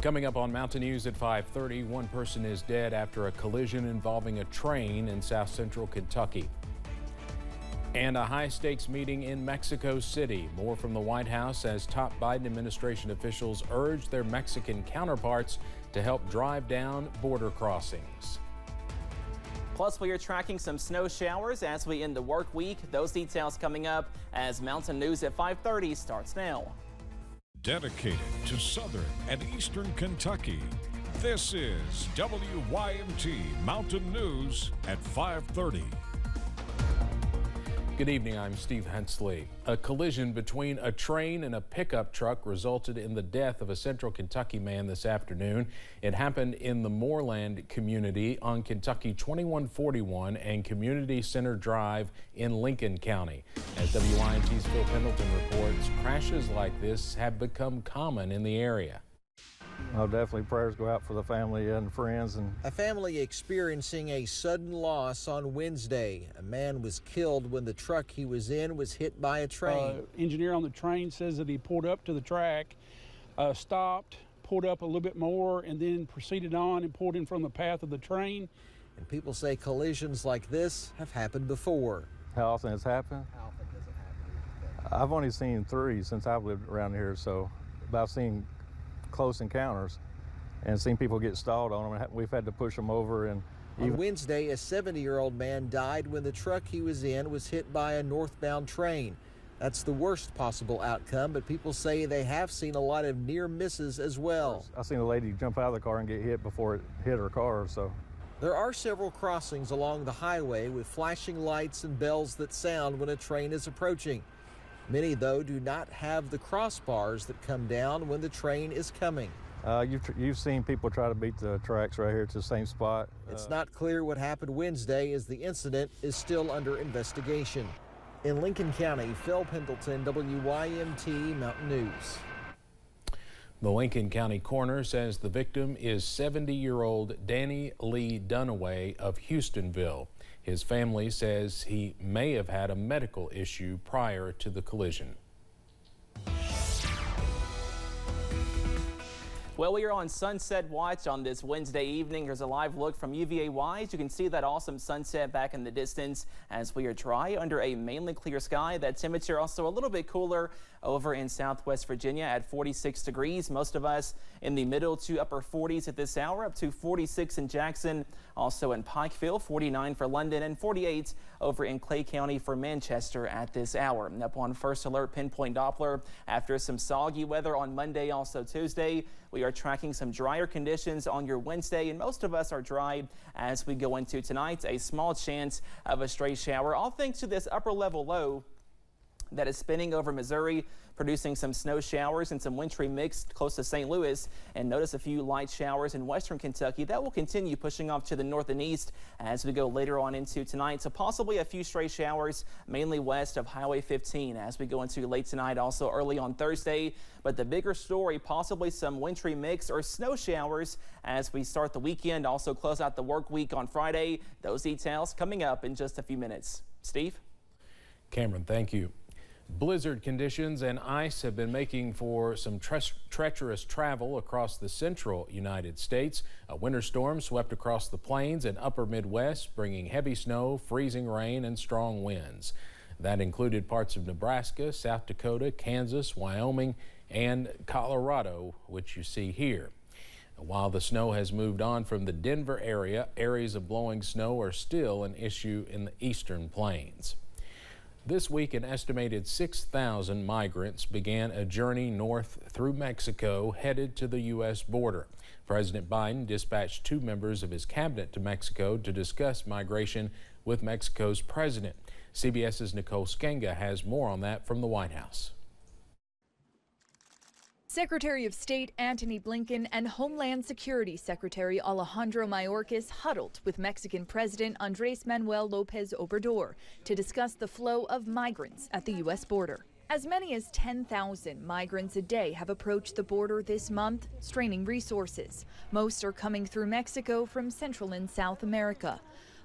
Coming up on Mountain News at 5:30, one person is dead after a collision involving a train in south central Kentucky. And a high-stakes meeting in Mexico City. More from the White House as top Biden administration officials urge their Mexican counterparts to help drive down border crossings. Plus, we are tracking some snow showers as we end the work week. Those details coming up as Mountain News at 5:30 starts now. Dedicated to southern and eastern Kentucky, this is WYMT Mountain News at 5:30. Good evening, I'm Steve Hensley. A collision between a train and a pickup truck resulted in the death of a central Kentucky man this afternoon. It happened in the Moorland community on Kentucky 2141 and Community Center Drive in Lincoln County. As WYMT's Phil Pendleton reports, crashes like this have become common in the area. Oh, definitely prayers go out for the family and friends. A family experiencing a sudden loss on Wednesday. A man was killed when the truck he was in was hit by a train. Engineer on the train says that he pulled up to the track, stopped, pulled up a little bit more, and then proceeded on and pulled in from the path of the train. And people say collisions like this have happened before. How often has it happened? How often does it happen? I've only seen 3 since I've lived around here, but I've seen close encounters and seen people get stalled on them. We've had to push them over. And on Wednesday, a 70-year-old man died when the truck he was in was hit by a northbound train. That's the worst possible outcome, but people say they have seen a lot of near misses as well. I've seen a lady jump out of the car and get hit before it hit her car. There are several crossings along the highway with flashing lights and bells that sound when a train is approaching. Many, though, do not have the crossbars that come down when the train is coming. You've seen people try to beat the tracks right here to the same spot. It's not clear what happened Wednesday as the incident is still under investigation. In Lincoln County, Phil Pendleton, WYMT Mountain News. The Lincoln County coroner says the victim is 70-year-old Danny Lee Dunaway of Houstonville. His family says he may have had a medical issue prior to the collision. Well, we are on sunset watch on this Wednesday evening. Here's a live look from UVA Wise. You can see that awesome sunset back in the distance as we are dry under a mainly clear sky. That temperature also a little bit cooler over in Southwest Virginia at 46 degrees. Most of us in the middle to upper 40s at this hour, up to 46 in Jackson, also in Pikeville, 49 for London, and 48 over in Clay County for Manchester at this hour. And up on first alert pinpoint Doppler after some soggy weather on Monday, also Tuesday. We are tracking some drier conditions on your Wednesday, and most of us are dry as we go into tonight. A small chance of a stray shower, all thanks to this upper level low that is spinning over Missouri, producing some snow showers and some wintry mix close to St. Louis. And notice a few light showers in western Kentucky that will continue pushing off to the north and east as we go later on into tonight. So possibly a few stray showers mainly west of Highway 15 as we go into late tonight, also early on Thursday. But the bigger story, possibly some wintry mix or snow showers as we start the weekend, also close out the work week on Friday. Those details coming up in just a few minutes. Steve? Cameron, thank you. Blizzard conditions and ice have been making for some treacherous travel across the central United States. A winter storm swept across the plains and upper Midwest, bringing heavy snow, freezing rain, and strong winds. That included parts of Nebraska, South Dakota, Kansas, Wyoming, and Colorado, which you see here. While the snow has moved on from the Denver area, areas of blowing snow are still an issue in the eastern plains. This week, an estimated 6,000 migrants began a journey north through Mexico, headed to the U.S. border. President Biden dispatched 2 members of his cabinet to Mexico to discuss migration with Mexico's president. CBS's Nicole Skenga has more on that from the White House. Secretary of State Antony Blinken and Homeland Security Secretary Alejandro Mayorkas huddled with Mexican President Andrés Manuel López Obrador to discuss the flow of migrants at the U.S. border. As many as 10,000 migrants a day have approached the border this month, straining resources. Most are coming through Mexico from Central and South America.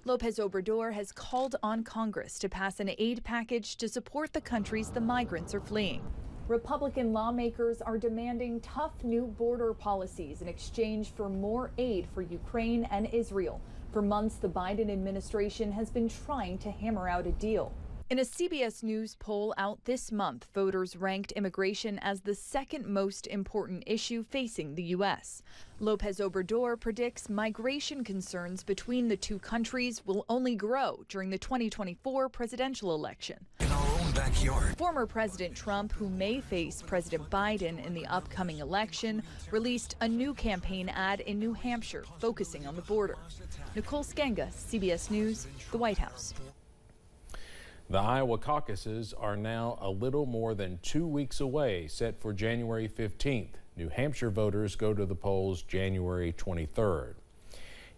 López Obrador has called on Congress to pass an aid package to support the countries the migrants are fleeing. Republican lawmakers are demanding tough new border policies in exchange for more aid for Ukraine and Israel. For months, the Biden administration has been trying to hammer out a deal. In a CBS News poll out this month, voters ranked immigration as the second most important issue facing the U.S. Lopez Obrador predicts migration concerns between the two countries will only grow during the 2024 presidential election. In our own backyard. Former President Trump, who may face President Biden in the upcoming election, released a new campaign ad in New Hampshire focusing on the border. Nicole Skenga, CBS News, the White House. The Iowa caucuses are now a little more than 2 weeks away, set for January 15th. New Hampshire voters go to the polls January 23rd.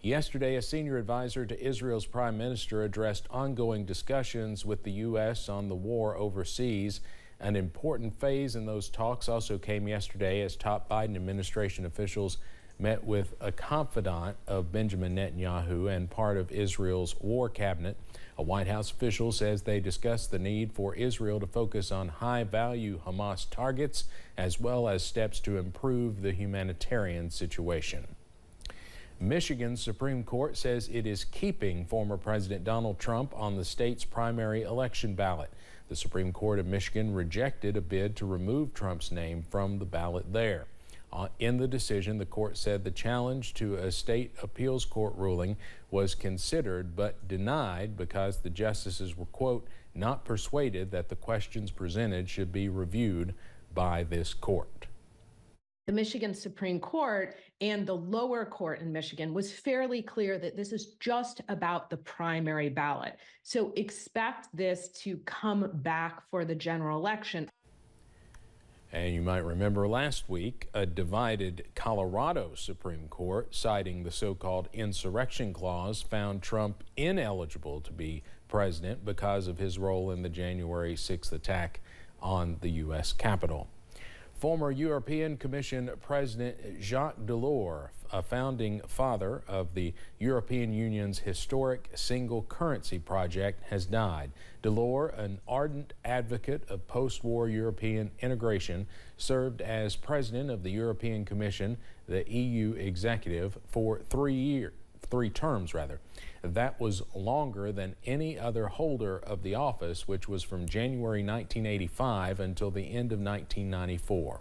Yesterday, a senior advisor to Israel's prime minister addressed ongoing discussions with the U.S. on the war overseas. An important phase in those talks also came yesterday as top Biden administration officials met with a confidant of Benjamin Netanyahu and part of Israel's war cabinet. A White House official says they discussed the need for Israel to focus on high-value Hamas targets as well as steps to improve the humanitarian situation. Michigan's Supreme Court says it is keeping former President Donald Trump on the state's primary election ballot. The Supreme Court of Michigan rejected a bid to remove Trump's name from the ballot there. In the decision, the court said the challenge to a state appeals court ruling was considered but denied because the justices were, quote, not persuaded that the questions presented should be reviewed by this court. The Michigan Supreme Court and the lower court in Michigan was fairly clear that this is just about the primary ballot. So expect this to come back for the general election. And you might remember last week, a divided Colorado Supreme Court, citing the so-called insurrection clause, found Trump ineligible to be president because of his role in the January 6th attack on the U.S. Capitol. Former European Commission President Jacques Delors, a founding father of the European Union's historic single currency project, has died. Delors, an ardent advocate of post-war European integration, served as president of the European Commission, the EU executive, for 3 terms. That was longer than any other holder of the office, which was from January 1985 until the end of 1994.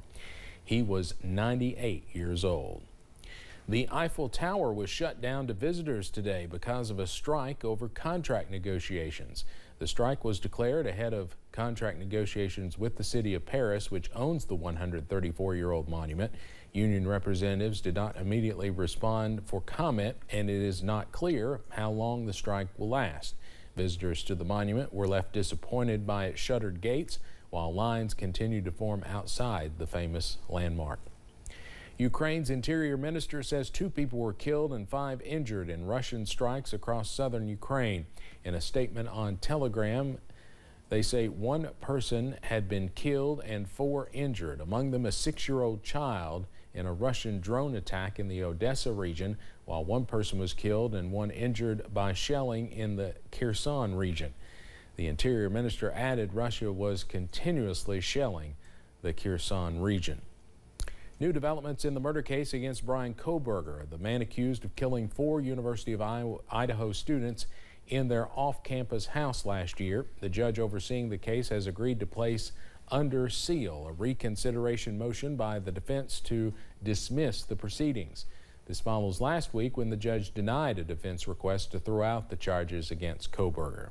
He was 98 years old. The Eiffel Tower was shut down to visitors today because of a strike over contract negotiations. The strike was declared ahead of contract negotiations with the city of Paris, which owns the 134-year-old monument. Union representatives did not immediately respond for comment, and it is not clear how long the strike will last. Visitors to the monument were left disappointed by its shuttered gates, while lines continued to form outside the famous landmark. Ukraine's interior minister says 2 people were killed and 5 injured in Russian strikes across southern Ukraine. In a statement on Telegram, they say 1 person had been killed and 4 injured, among them a 6-year-old child, in a Russian drone attack in the Odessa region, while 1 person was killed and 1 injured by shelling in the Kherson region. The Interior Minister added Russia was continuously shelling the Kherson region. New developments in the murder case against Brian Kohberger, the man accused of killing 4 University of Idaho students in their off-campus house last year. The judge overseeing the case has agreed to place under seal a reconsideration motion by the defense to dismiss the proceedings. This follows last week when the judge denied a defense request to throw out the charges against Kohberger.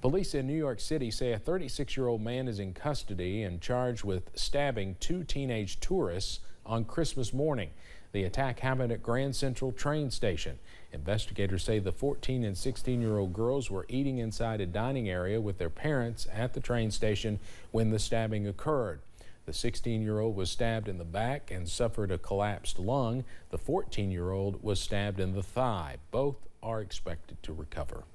Police in New York City say a 36-year-old man is in custody and charged with stabbing 2 teenage tourists on Christmas morning. The attack happened at Grand Central train station. Investigators say the 14 and 16-year-old girls were eating inside a dining area with their parents at the train station when the stabbing occurred. The 16-year-old was stabbed in the back and suffered a collapsed lung. The 14-year-old was stabbed in the thigh. Both are expected to recover.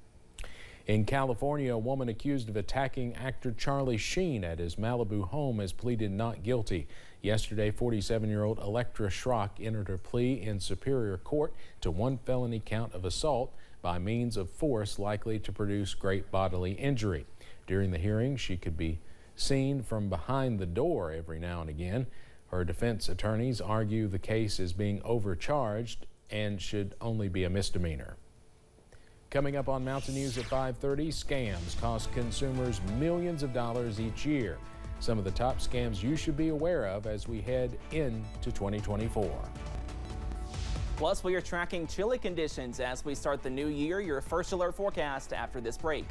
In California, a woman accused of attacking actor Charlie Sheen at his Malibu home has pleaded not guilty. Yesterday, 47-year-old Electra Schrock entered her plea in Superior Court to 1 felony count of assault by means of force likely to produce great bodily injury. During the hearing, she could be seen from behind the door every now and again. Her defense attorneys argue the case is being overcharged and should only be a misdemeanor. Coming up on Mountain News at 5:30, scams cost consumers millions of dollars each year. Some of the top scams you should be aware of as we head into 2024. Plus, we are tracking chilly conditions as we start the new year. Your first alert forecast after this break.